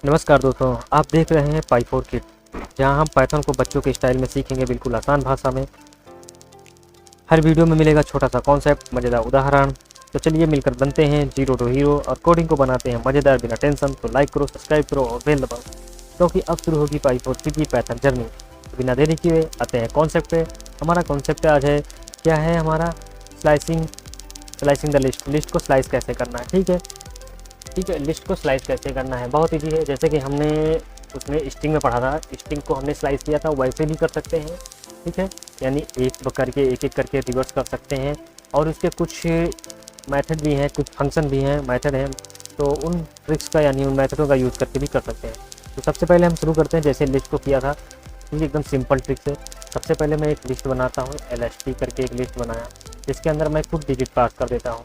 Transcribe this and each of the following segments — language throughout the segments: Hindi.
नमस्कार दोस्तों, आप देख रहे हैं पाई4 किड, जहां हम पाइथन को बच्चों के स्टाइल में सीखेंगे, बिल्कुल आसान भाषा में। हर वीडियो में मिलेगा छोटा सा कॉन्सेप्ट, मज़ेदार उदाहरण। तो चलिए मिलकर बनते हैं जीरो टू हीरो और कोडिंग को बनाते हैं मज़ेदार बिना टेंशन। तो लाइक करो, सब्सक्राइब करो और बेल दबाओ, क्योंकि अब शुरू होगी पाई4 किड की पाइथन जर्नी। तो बिना देरी किए आते हैं कॉन्सेप्ट पे। हमारा कॉन्सेप्ट आज है, क्या है हमारा, स्लाइसिंग द लिस्ट को स्लाइस कैसे करना है। ठीक है, लिस्ट को स्लाइस कैसे करना है, बहुत ईजी है। जैसे कि हमने उसमें स्ट्रिंग में पढ़ा था, स्ट्रिंग को हमने स्लाइस किया था, वैसे भी कर सकते हैं। ठीक है, यानी एक एक करके रिवर्स कर सकते हैं। और उसके कुछ मेथड भी हैं, कुछ फंक्शन भी हैं, मेथड हैं। तो उन ट्रिक्स का यानी उन मेथडों का यूज़ करके भी कर सकते हैं। तो सबसे पहले हम शुरू करते हैं, जैसे लिस्ट को किया था, क्योंकि एकदम सिंपल ट्रिक्स है। सबसे पहले मैं एक लिस्ट बनाता हूँ, LST करके एक लिस्ट बनाया, जिसके अंदर मैं कुछ डिजिट पास कर देता हूँ,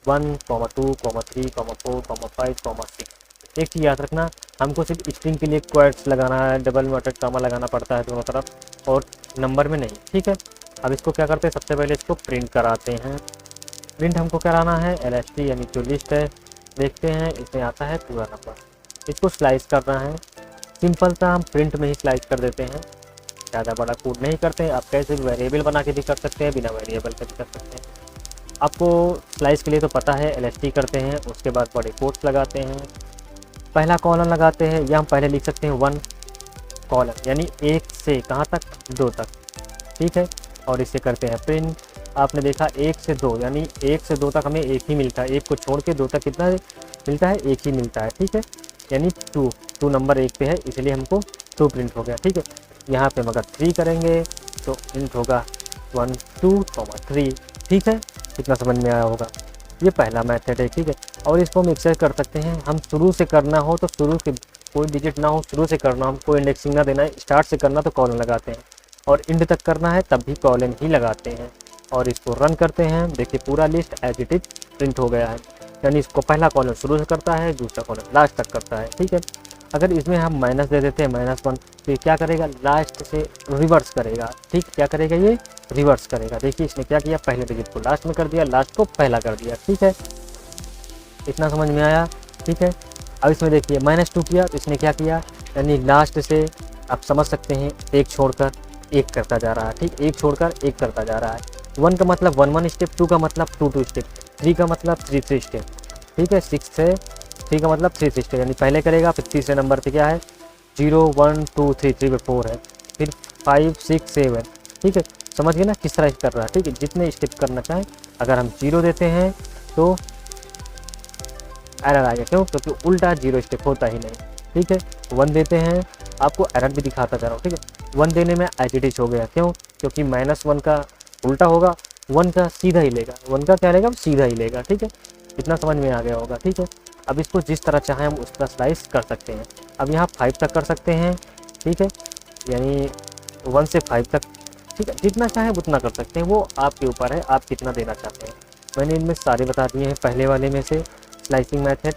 1, 2, 3, 4, 5, 6। एक चीज़ याद रखना, हमको सिर्फ स्ट्रिंग के लिए क्वोट्स लगाना है, डबल इन्वर्टेड कामा लगाना पड़ता है दोनों तरफ, और नंबर में नहीं। ठीक है, अब इसको क्या करते हैं, सबसे पहले इसको प्रिंट कराते हैं। प्रिंट हमको कराना है LST यानी जो लिस्ट है। देखते हैं इसमें आता है पूरा नंबर। इसको स्लाइस करना है, सिंपल सा हम प्रिंट में ही स्लाइस कर देते हैं, ज़्यादा बड़ा कोड नहीं करते हैं। आप कैसे वेरिएबल बना के भी कर सकते हैं, बिना वेरिएबल के भी कर सकते हैं। आपको स्लाइस के लिए तो पता है, LST करते हैं, उसके बाद बड़े कोट्स लगाते हैं, पहला कॉलन लगाते हैं, या हम पहले लिख सकते हैं 1 कॉलन, यानी 1 से कहाँ तक, 2 तक। ठीक है, और इसे करते हैं प्रिंट। आपने देखा 1 से 2, यानी 1 से 2 तक हमें एक ही मिलता है, एक को छोड़ के 2 तक कितना मिलता है, एक ही मिलता है। ठीक है, यानी 2 नंबर 1 पे है, इसलिए हमको 2 प्रिंट हो गया। ठीक है, यहाँ पे मगर 3 करेंगे तो प्रिंट होगा 1, 2, 3। ठीक है, कितना समझ में आया होगा, ये पहला मेथड है। ठीक है, और इसको हम एक्सेस कर सकते हैं। हम शुरू से करना हो तो शुरू के कोई डिजिट ना हो, शुरू से करना, हमको इंडेक्सिंग ना देना है, स्टार्ट से करना तो कॉलन लगाते हैं, और इंड तक करना है तब भी कॉलन ही लगाते हैं। और इसको रन करते हैं, देखिए पूरा list as it is print हो गया है, यानी इसको पहला कॉलन शुरू से करता है, दूसरा कॉलन लास्ट तक करता है। ठीक है, अगर इसमें हम माइनस दे देते हैं -1, तो ये क्या करेगा, लास्ट से रिवर्स करेगा। ठीक, क्या करेगा, ये रिवर्स करेगा। देखिए इसने क्या किया, पहले डिजिट को लास्ट में कर दिया, लास्ट को पहला कर दिया। ठीक है, इतना समझ में आया। ठीक है, अब इसमें देखिए -2 किया तो इसने क्या किया, यानी लास्ट से आप समझ सकते हैं, एक छोड़कर एक करता जा रहा है। ठीक, एक छोड़कर एक करता जा रहा है। 1 का मतलब 1 स्टेप, 2 का मतलब 2 स्टेप, 3 का मतलब 3 स्टेप। ठीक है, 6 से 3 का मतलब 3 स्टेप, यानी पहले करेगा, फिर तीसरे नंबर पे क्या है, 0, 1, 2, 3 पे 4 है, फिर 5, 6, 7। ठीक है, समझ गए ना किस तरह कर रहा है। ठीक है, जितने स्टेप करना चाहें। अगर हम 0 देते हैं तो एरर आ गया, क्यों, क्योंकि उल्टा 0 स्टेप होता ही नहीं। ठीक है, 1 देते हैं, आपको एरर भी दिखाता जा रहा हूँ। ठीक है, 1 देने में एजिटिज हो गया, क्यों, क्योंकि -1 का उल्टा होगा, 1 का सीधा ही लेगा, 1 का क्या लेगा, सीधा ही लेगा। ठीक है, इतना समझ में आ गया होगा। ठीक है, अब इसको जिस तरह चाहें हम उसका स्लाइस कर सकते हैं। अब यहाँ 5 तक कर सकते हैं। ठीक है, यानी 1 से 5 तक। ठीक है, जितना चाहें उतना कर सकते हैं, वो आपके ऊपर है, आप कितना देना चाहते हैं। मैंने इनमें सारे बता दिए हैं, पहले वाले में से स्लाइसिंग मेथड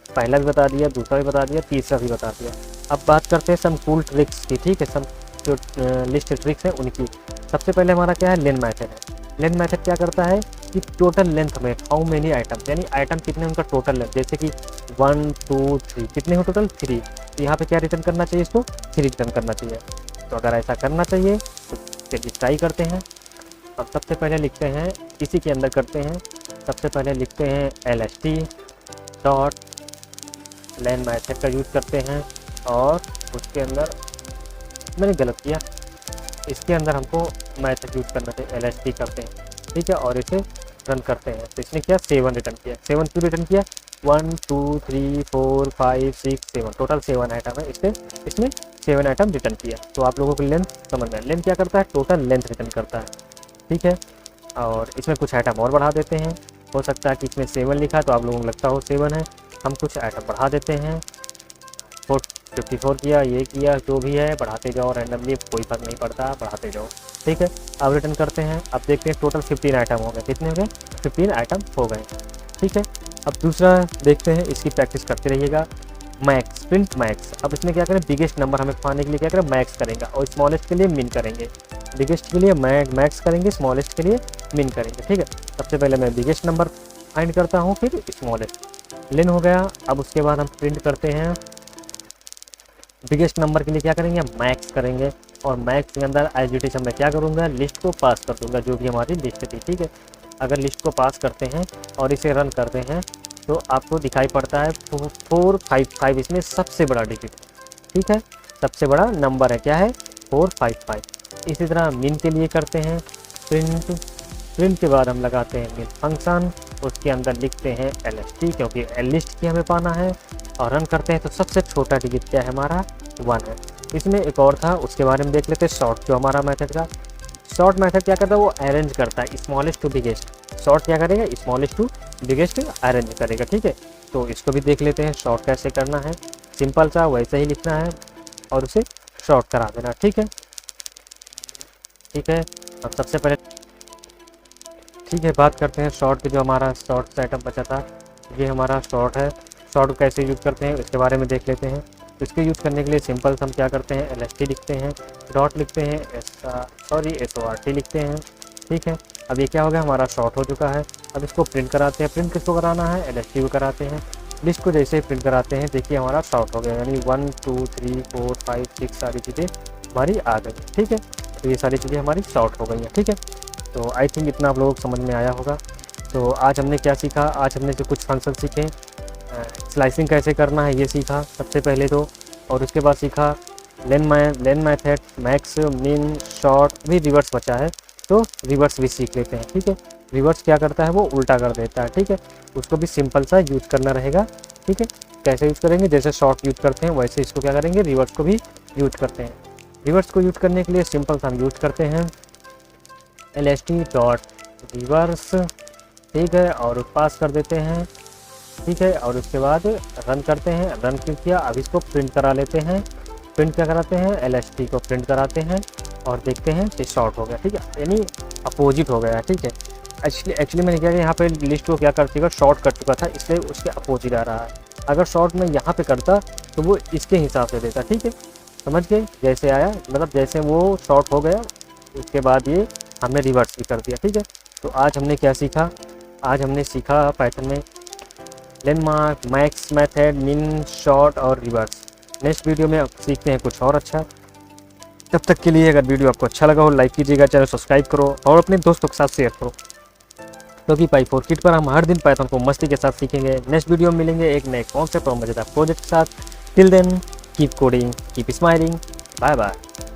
पहला भी बता दिया, दूसरा भी बता दिया, तीसरा भी बता दिया। अब बात करते हैं सम कूल ट्रिक्स की। ठीक है, सम जो लिस्ट ट्रिक्स है उनकी। सबसे पहले हमारा क्या है, लेन मेथड है। लेन मेथड क्या करता है कि टोटल लेंथ में हाउ मेनी आइटम, यानी आइटम कितने, उनका टोटल लेंथ, जैसे कि 1, 2, 3 कितने हो टोटल, 3। तो यहाँ पे क्या रिटर्न करना चाहिए, इसको 3 रिटर्न करना चाहिए। तो अगर ऐसा करना चाहिए तो चलिए ट्राई करते हैं। अब सबसे पहले लिखते हैं, इसी के अंदर करते हैं, सबसे पहले लिखते हैं LST डॉट लेन मेथड का यूज़ करते हैं, और उसके अंदर मैंने गलत किया, इसके अंदर हमको मेथड यूज़ करना चाहिए, LST करते हैं। ठीक है, और इसे रन करते हैं। तो इसने क्या, 7 रिटर्न किया। 7 क्यों रिटर्न किया, 1, 2, 3, 4, 5, 6, 7, टोटल 7 आइटम है, इसमें 7 आइटम रिटर्न किया। तो आप लोगों को लेंथ समझ में, लेंथ क्या करता है, टोटल लेंथ रिटर्न करता है। ठीक है, और इसमें कुछ आइटम और बढ़ा देते हैं। हो सकता है कि इसमें 7 लिखा है तो आप लोगों को लगता हो 7 है, हम कुछ आइटम बढ़ा देते हैं। 54 किया, ये किया, जो भी है बढ़ाते जाओ रैंडमली, कोई फर्क नहीं पड़ता, बढ़ाते जाओ। ठीक है, अब रिटर्न करते हैं। अब देखते हैं टोटल 15 आइटम हो गए, कितने हो गए, 15 आइटम हो गए। ठीक है, अब दूसरा देखते हैं, इसकी प्रैक्टिस करते रहिएगा। Max, print max. अब इसमें क्या करें, बिगेस्ट नंबर हमें पाने के लिए क्या करें, मैक्स करेंगे, और स्मॉलेस्ट के लिए मिन करेंगे। बिगेस्ट के लिए मैक्स करेंगे, स्मॉलेस्ट के लिए मिन करेंगे। ठीक है, सबसे पहले मैं बिगेस्ट नंबर फाइंड करता हूँ, फिर स्मॉलेस्ट। लेन हो गया। अब उसके बाद हम प्रिंट करते हैं बिगेस्ट नंबर के लिए क्या करेंगे, मैक्स करेंगे, और मैक्स के अंदर एज मैं क्या करूँगा, लिस्ट को पास कर दूँगा, जो भी हमारी लिस्ट थी, ठीक है। अगर लिस्ट को पास करते हैं और इसे रन करते हैं तो आपको दिखाई पड़ता है 455, इसमें सबसे बड़ा डिजिट, ठीक है, सबसे बड़ा नंबर है, क्या है, 455। इसी तरह मिन के लिए करते हैं प्रिंट, प्रिंट के बाद हम लगाते हैं मिन फंक्शन, उसके अंदर लिखते हैं LST, क्योंकि लिस्ट की हमें पाना है, और रन करते हैं तो सबसे छोटा डिजिट क्या है हमारा, 1 है। इसमें एक और था, उसके बारे में देख लेते हैं। शॉर्ट जो हमारा मेथड का, शॉर्ट मेथड क्या करता है, वो अरेंज करता है स्मॉलेस्ट टू बिगेस्ट। शॉर्ट क्या करेगा, स्मॉलेस्ट टू बिगेस्ट अरेंज करेगा, ठीक है। तो इसको भी देख लेते हैं शॉर्ट कैसे करना है। सिंपल सा वैसे ही लिखना है और उसे शॉर्ट करा देना, ठीक है, ठीक है। अब सबसे पहले ठीक है बात करते हैं शॉर्ट की। जो हमारा शॉर्ट सेटअप बचा था, ये हमारा शॉर्ट है। शॉर्ट कैसे यूज़ करते हैं इसके बारे में देख लेते हैं। तो इसके यूज़ करने के लिए सिंपल हम क्या करते हैं, LST लिखते हैं, डॉट लिखते हैं, SORT लिखते हैं, ठीक है। अब ये क्या हो गया, हमारा शॉर्ट हो चुका है। अब इसको प्रिंट कराते हैं। प्रिंट किसको कराना है, LST को कराते हैं। लिस्ट को जैसे ही प्रिंट कराते हैं, देखिए हमारा शॉर्ट हो गया, यानी 1 2 3 4 5 6 सारी चीज़ें हमारी आ गई, ठीक है। तो ये सारी चीज़ें हमारी शॉर्ट हो गई हैं, ठीक है। तो आई थिंक इतना आप लोगों को समझ में आया होगा। तो आज हमने क्या सीखा, आज हमने जो कुछ फंक्शन सीखे, स्लाइसिंग कैसे करना है ये सीखा सबसे पहले तो, और उसके बाद सीखा लेन मेथड, मैक्स, मिन, शॉर्ट, भी रिवर्स बचा है तो रिवर्स भी सीख लेते हैं, ठीक है। रिवर्स क्या करता है, वो उल्टा कर देता है, ठीक है। उसको भी सिंपल सा यूज करना रहेगा, ठीक है। कैसे यूज करेंगे, जैसे शॉर्ट यूज करते हैं वैसे इसको क्या करेंगे, रिवर्स को भी यूज करते हैं। रिवर्स को यूज करने के लिए सिंपल सा हम यूज करते हैं LST डॉट रिवर्स, ठीक है, और पास कर देते हैं, ठीक है। और उसके बाद रन करते हैं। रन क्यों किया, अब इसको प्रिंट करा लेते हैं। प्रिंट क्या कराते हैं, LST को प्रिंट कराते हैं और देखते हैं कि शॉर्ट हो गया, ठीक है, यानी अपोजिट हो गया, ठीक है। एक्चुअली मैंने क्या किया, यहाँ पे लिस्ट को क्या कर चुका, शॉर्ट कर चुका था, इसलिए उसके अपोजिट आ रहा है। अगर शॉर्ट में यहाँ पे करता तो वो इसके हिसाब से देता, ठीक है, समझ गए, जैसे आया, मतलब जैसे वो शॉर्ट हो गया उसके बाद ये हमने रिवर्स भी कर दिया, ठीक है। तो आज हमने क्या सीखा, आज हमने सीखा पाइथन में लेनमार्क, मैक्स मेथड, मिन, शॉर्ट और रिवर्स। नेक्स्ट वीडियो में सीखते हैं कुछ और अच्छा। तब तक के लिए अगर वीडियो आपको अच्छा लगा हो लाइक कीजिएगा, चैनल सब्सक्राइब करो और अपने दोस्तों के साथ शेयर करो, क्योंकि पाई4 किट पर हम हर दिन पाइथन को मस्ती के साथ सीखेंगे। नेक्स्ट वीडियो में मिलेंगे एक नए कॉन्सेप्ट और मजेदार प्रोजेक्ट के साथ। Till then keep coding, keep smiling, bye bye.